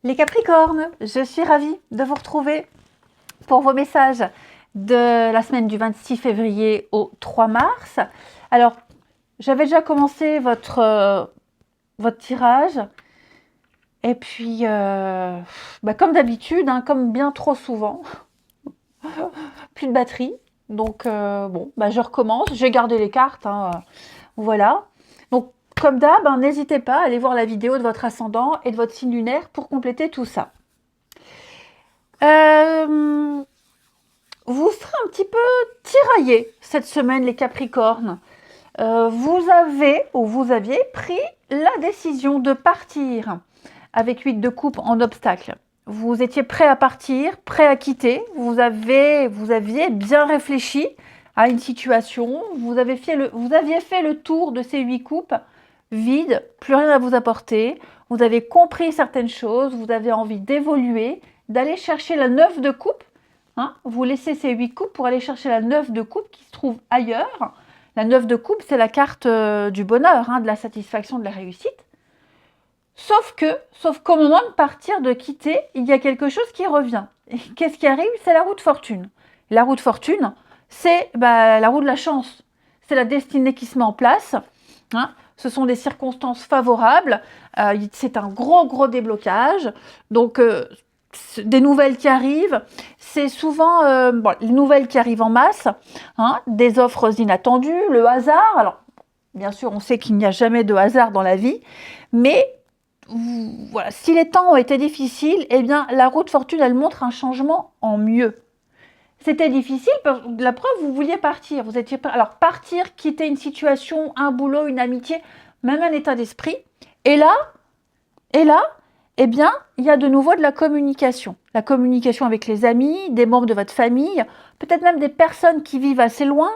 Les Capricornes, je suis ravie de vous retrouver pour vos messages de la semaine du 26 février au 3 mars. Alors, j'avais déjà commencé votre tirage. Et puis, comme d'habitude, hein, comme bien trop souvent, plus de batterie. Donc, je recommence. J'ai gardé les cartes. Hein, voilà. Donc, comme d'hab, hein, n'hésitez pas à aller voir la vidéo de votre ascendant et de votre signe lunaire pour compléter tout ça. Vous serez un petit peu tiraillés cette semaine, les Capricornes. Vous avez ou vous aviez pris la décision de partir avec 8 de coupe en obstacle. Vous étiez prêt à partir, prêt à quitter. Vous aviez bien réfléchi à une situation. Vous aviez fait le tour de ces 8 coupes vides, plus rien à vous apporter. Vous avez compris certaines choses. Vous avez envie d'évoluer, d'aller chercher la 9 de coupe. Hein, vous laissez ces 8 coupes pour aller chercher la 9 de coupe qui se trouve ailleurs. La 9 de coupe, c'est la carte du bonheur, hein, de la satisfaction, de la réussite. Sauf qu'au moment de partir, de quitter, il y a quelque chose qui revient. Qu'est-ce qui arrive? C'est la roue de fortune. La roue de fortune, c'est la roue de la chance. C'est la destinée qui se met en place. Hein. Ce sont des circonstances favorables. C'est un gros déblocage. Donc, des nouvelles qui arrivent, c'est souvent les nouvelles qui arrivent en masse, hein, des offres inattendues, le hasard. Alors, bien sûr, on sait qu'il n'y a jamais de hasard dans la vie, mais voilà, si les temps ont été difficiles, eh bien, la roue de fortune, elle montre un changement en mieux. C'était difficile, la preuve, vous vouliez partir. Vous étiez prêt. Alors, partir, quitter une situation, un boulot, une amitié, même un état d'esprit. Et là, eh bien, il y a de nouveau de la communication. La communication avec les amis, des membres de votre famille, peut-être même des personnes qui vivent assez loin,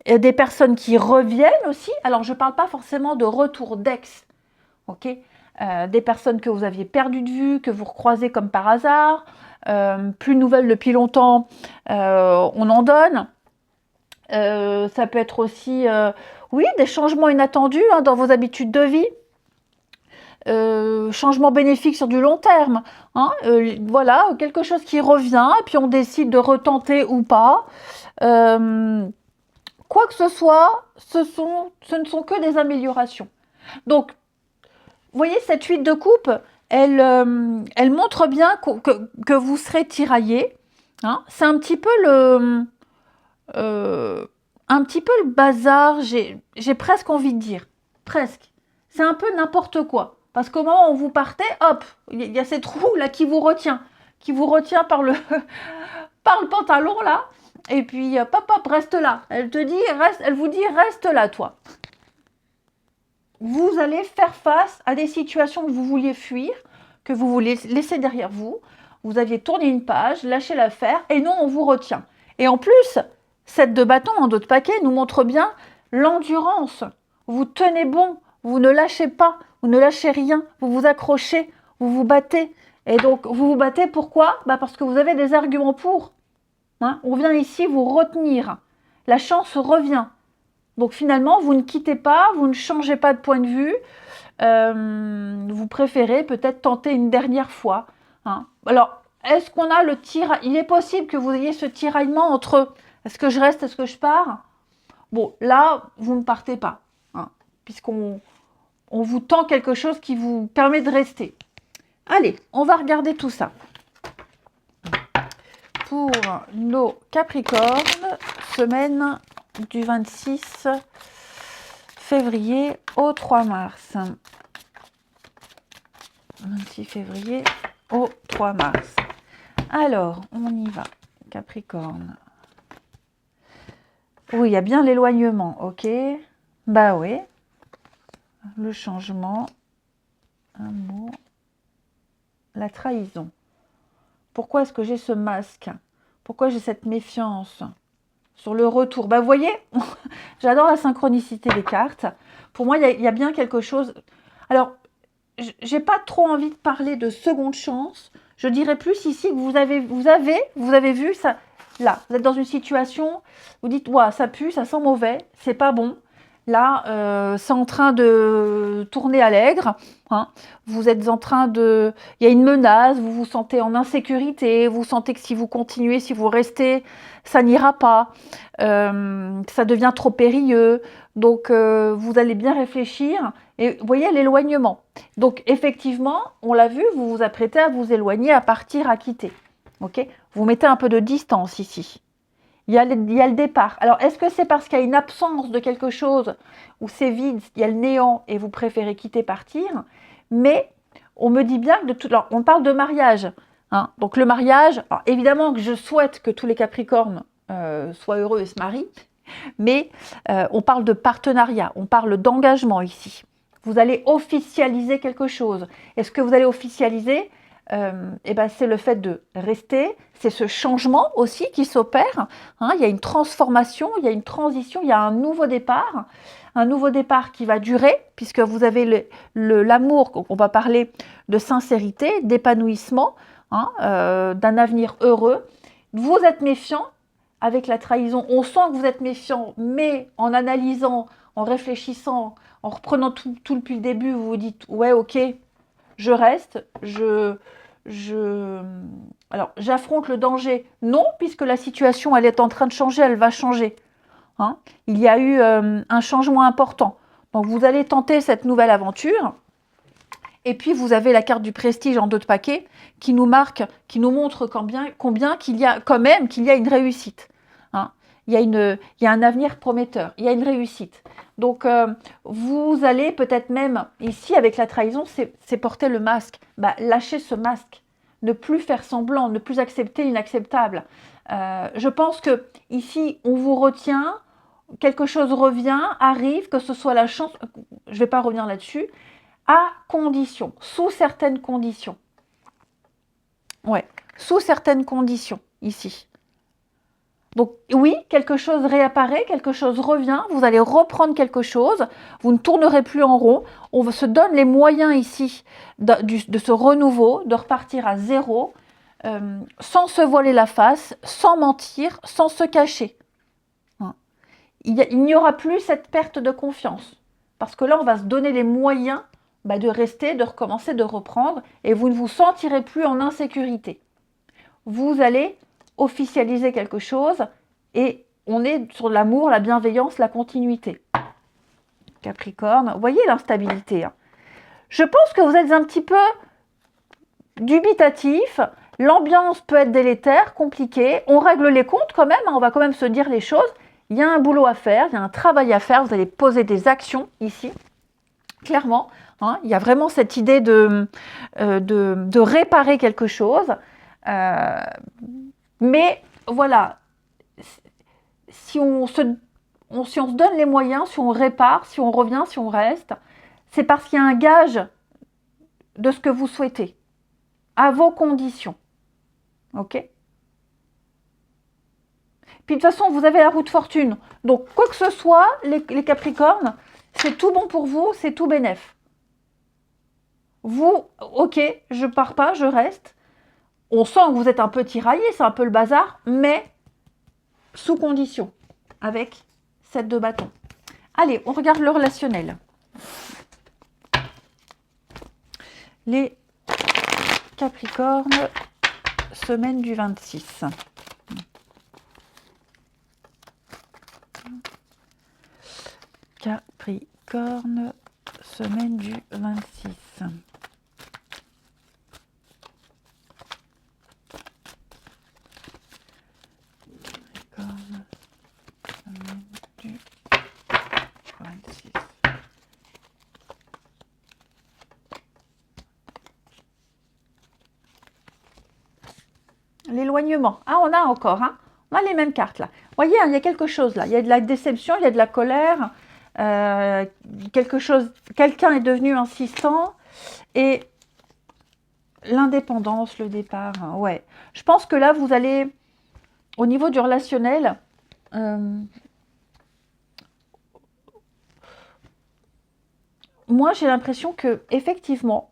des personnes qui reviennent aussi. Alors, je ne parle pas forcément de retour d'ex, ok, des personnes que vous aviez perdues de vue, que vous recroisez comme par hasard, plus de nouvelles depuis longtemps, on en donne. Ça peut être aussi, oui, des changements inattendus hein, dans vos habitudes de vie. Changement bénéfique sur du long terme. Hein, voilà, quelque chose qui revient, et puis on décide de retenter ou pas. Quoi que ce soit, ce ne sont que des améliorations. Donc, vous voyez, cette 8 de coupe, elle montre bien que vous serez tiraillé. Hein. C'est un petit peu le bazar, j'ai presque envie de dire. Presque. C'est un peu n'importe quoi. Parce qu'au moment où vous partez, hop, il y a cette roue là qui vous retient par le, par le pantalon là. Et puis, hop, reste là. Elle vous dit, reste là, toi. Vous allez faire face à des situations que vous vouliez fuir, que vous voulez laisser derrière vous. Vous aviez tourné une page, lâché l'affaire, et non, on vous retient. Et en plus, cette de bâton en dos de paquet nous montre bien l'endurance. Vous tenez bon, vous ne lâchez pas, vous ne lâchez rien, vous vous accrochez, vous vous battez. Et donc, vous vous battez pourquoi? Parce que vous avez des arguments pour. Hein, on vient ici vous retenir. La chance revient. Donc finalement, vous ne quittez pas, vous ne changez pas de point de vue. Vous préférez peut-être tenter une dernière fois. Hein. Alors, est-ce qu'on a le tiraillement? Il est possible que vous ayez ce tiraillement entre est-ce que je reste, est-ce que je pars? Bon, là, vous ne partez pas. Hein, puisqu'on vous tend quelque chose qui vous permet de rester. Allez, on va regarder tout ça. Pour nos Capricornes, semaine du 26 février au 3 mars. 26 février au 3 mars. Alors, on y va. Capricorne. Oui, il y a bien l'éloignement, ok. Bah oui. Le changement. Un mot. La trahison. Pourquoi est-ce que j'ai ce masque? Pourquoi j'ai cette méfiance sur le retour? Vous voyez, j'adore la synchronicité des cartes. Pour moi, il y a bien quelque chose. Alors, j'ai pas trop envie de parler de seconde chance. Je dirais plus ici que vous avez vu ça. Là, vous êtes dans une situation, vous dites, ouais, ça pue, ça sent mauvais, c'est pas bon. Là, c'est en train de tourner à l'aigre. Hein. Vous êtes en train de... Il y a une menace, vous vous sentez en insécurité, vous sentez que si vous continuez, si vous restez, ça n'ira pas. Ça devient trop périlleux. Donc, vous allez bien réfléchir. Et vous voyez l'éloignement. Donc, effectivement, on l'a vu, vous vous apprêtez à vous éloigner, à partir, à quitter. Ok? Vous mettez un peu de distance ici. Il y a le départ. Alors, est-ce que c'est parce qu'il y a une absence de quelque chose, où c'est vide, il y a le néant, et vous préférez quitter, partir? Mais on me dit bien que de tout... Alors, on parle de mariage. Hein. Donc, le mariage, alors, évidemment que je souhaite que tous les Capricornes soient heureux et se marient, mais on parle de partenariat, on parle d'engagement ici. Vous allez officialiser quelque chose. Et ce que vous allez officialiser, eh ben, c'est le fait de rester, c'est ce changement aussi qui s'opère. Hein, il y a une transformation, il y a une transition, il y a un nouveau départ qui va durer, puisque vous avez l'amour, on va parler de sincérité, d'épanouissement, hein, d'un avenir heureux. Vous êtes méfiant avec la trahison, on sent que vous êtes méfiant, mais en analysant, en réfléchissant, en reprenant tout depuis le début, vous vous dites, ouais, ok, je reste, alors, j'affronte le danger. Non, puisque la situation, elle est en train de changer, elle va changer. Hein. Il y a eu un changement important. Donc, vous allez tenter cette nouvelle aventure. Et puis, vous avez la carte du prestige en 2 paquets qui nous marque, qui nous montre combien qu'il y a quand même qu'il y a une réussite. Hein. Il y a un avenir prometteur, il y a une réussite. Donc, vous allez peut-être même, ici, avec la trahison, c'est porter le masque. Bah, lâcher ce masque, ne plus faire semblant, ne plus accepter l'inacceptable. Je pense que ici, on vous retient, quelque chose revient, arrive, que ce soit la chance, je ne vais pas revenir là-dessus, à condition, sous certaines conditions. Ouais, sous certaines conditions, ici. Donc oui, quelque chose réapparaît, quelque chose revient, vous allez reprendre quelque chose, vous ne tournerez plus en rond, on se donne les moyens ici de ce renouveau, de repartir à zéro, sans se voiler la face, sans mentir, sans se cacher. Hein. Il n'y aura plus cette perte de confiance, parce que là on va se donner les moyens de rester, de recommencer, de reprendre, et vous ne vous sentirez plus en insécurité. Vous allez officialiser quelque chose, et on est sur l'amour, la bienveillance, la continuité. Capricorne, vous voyez l'instabilité. Hein. Je pense que vous êtes un petit peu dubitatif, l'ambiance peut être délétère, compliquée, on règle les comptes quand même, hein, on va quand même se dire les choses, il y a un boulot à faire, il y a un travail à faire, vous allez poser des actions ici, clairement, hein, il y a vraiment cette idée de réparer quelque chose, mais voilà, si on se donne les moyens, si on répare, si on revient, si on reste, c'est parce qu'il y a un gage de ce que vous souhaitez, à vos conditions. Ok? Puis de toute façon, vous avez la roue de fortune. Donc, quoi que ce soit, les Capricornes, c'est tout bon pour vous, c'est tout bénef. Vous, ok, je pars pas, je reste. On sent que vous êtes un peu tiraillé, c'est un peu le bazar, mais sous condition, avec 7 de bâton. Allez, on regarde le relationnel. Les Capricornes, semaine du 26. Capricorne, semaine du 26. Capricorne, semaine du 26. L'éloignement. Ah, on a encore, hein. On a les mêmes cartes là. Vous voyez, hein, il y a quelque chose là. Il y a de la déception, il y a de la colère. Quelqu'un est devenu insistant. Et l'indépendance, le départ. Hein, ouais. Je pense que là, vous allez, au niveau du relationnel, moi, j'ai l'impression que effectivement,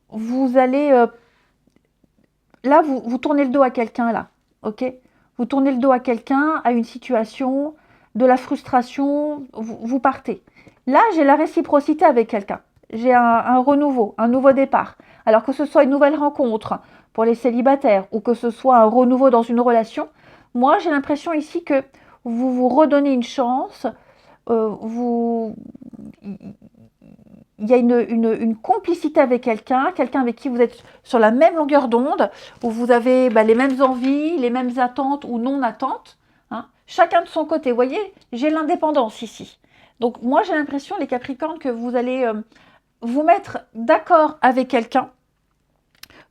vous allez... là, vous tournez le dos à quelqu'un, là. Ok? Vous tournez le dos à quelqu'un, à une situation, de la frustration, vous partez. Là, j'ai la réciprocité avec quelqu'un. J'ai un renouveau, un nouveau départ. Alors que ce soit une nouvelle rencontre pour les célibataires ou que ce soit un renouveau dans une relation, moi, j'ai l'impression ici que vous vous redonnez une chance, il y a une complicité avec quelqu'un avec qui vous êtes sur la même longueur d'onde, où vous avez les mêmes envies, les mêmes attentes ou non-attentes, hein, chacun de son côté. Vous voyez, j'ai l'indépendance ici. Donc moi, j'ai l'impression, les Capricornes, que vous allez vous mettre d'accord avec quelqu'un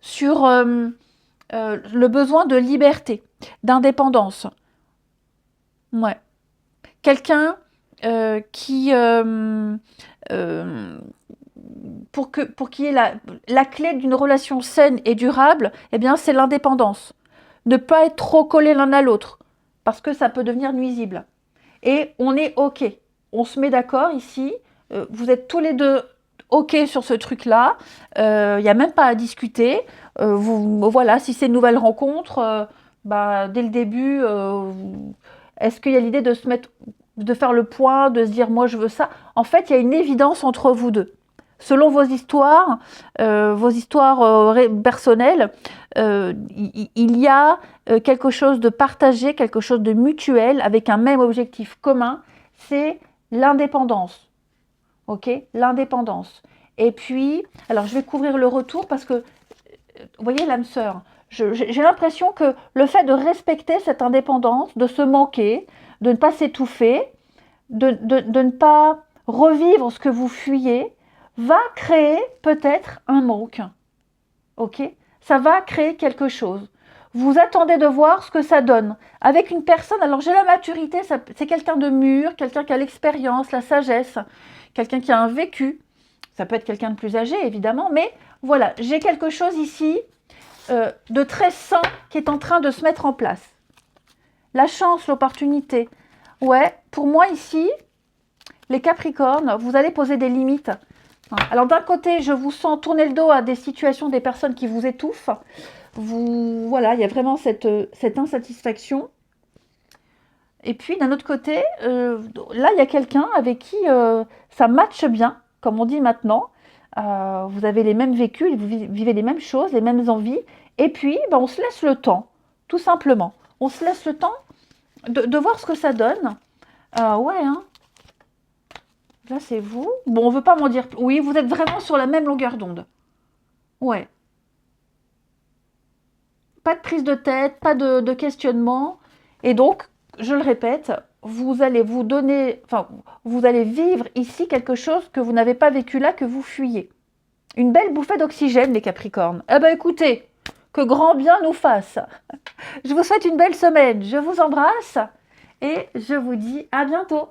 sur le besoin de liberté, d'indépendance. Ouais. Quelqu'un qui... pour qu'il y ait la clé d'une relation saine et durable, eh bien, c'est l'indépendance. Ne pas être trop collé l'un à l'autre, parce que ça peut devenir nuisible. Et on est OK. On se met d'accord ici. Vous êtes tous les deux OK sur ce truc-là. Il n'y a même pas à discuter. Voilà, si c'est une nouvelle rencontre, dès le début, est-ce qu'il y a l'idée de se mettre, de faire le point, de se dire moi je veux ça? En fait, il y a une évidence entre vous deux. Selon vos histoires personnelles, il y a quelque chose de partagé, quelque chose de mutuel, avec un même objectif commun, c'est l'indépendance. Ok, l'indépendance. Et puis, alors je vais couvrir le retour parce que, vous voyez l'âme sœur, j'ai l'impression que le fait de respecter cette indépendance, de se manquer, de ne pas s'étouffer, de ne pas revivre ce que vous fuyez, va créer peut-être un manque. Ok? Ça va créer quelque chose. Vous attendez de voir ce que ça donne. Avec une personne, alors j'ai la maturité, c'est quelqu'un de mûr, quelqu'un qui a l'expérience, la sagesse, quelqu'un qui a un vécu. Ça peut être quelqu'un de plus âgé, évidemment, mais voilà, j'ai quelque chose ici de très sain qui est en train de se mettre en place. La chance, l'opportunité. Ouais, pour moi ici, les Capricornes, vous allez poser des limites. Alors d'un côté, je vous sens tourner le dos à des situations, des personnes qui vous étouffent. Voilà, il y a vraiment cette insatisfaction. Et puis d'un autre côté, là, il y a quelqu'un avec qui ça matche bien, comme on dit maintenant. Vous avez les mêmes vécus, vous vivez les mêmes choses, les mêmes envies. Et puis, on se laisse le temps, tout simplement. On se laisse le temps de voir ce que ça donne. Ouais, hein. Là, c'est vous. Bon, on ne veut pas m'en dire. Oui, vous êtes vraiment sur la même longueur d'onde. Ouais. Pas de prise de tête, pas de questionnement. Et donc, je le répète, vous allez vous donner, enfin, vous allez vivre ici quelque chose que vous n'avez pas vécu là, que vous fuyez. Une belle bouffée d'oxygène, les Capricornes. Eh ben, écoutez, que grand bien nous fasse. Je vous souhaite une belle semaine. Je vous embrasse et je vous dis à bientôt.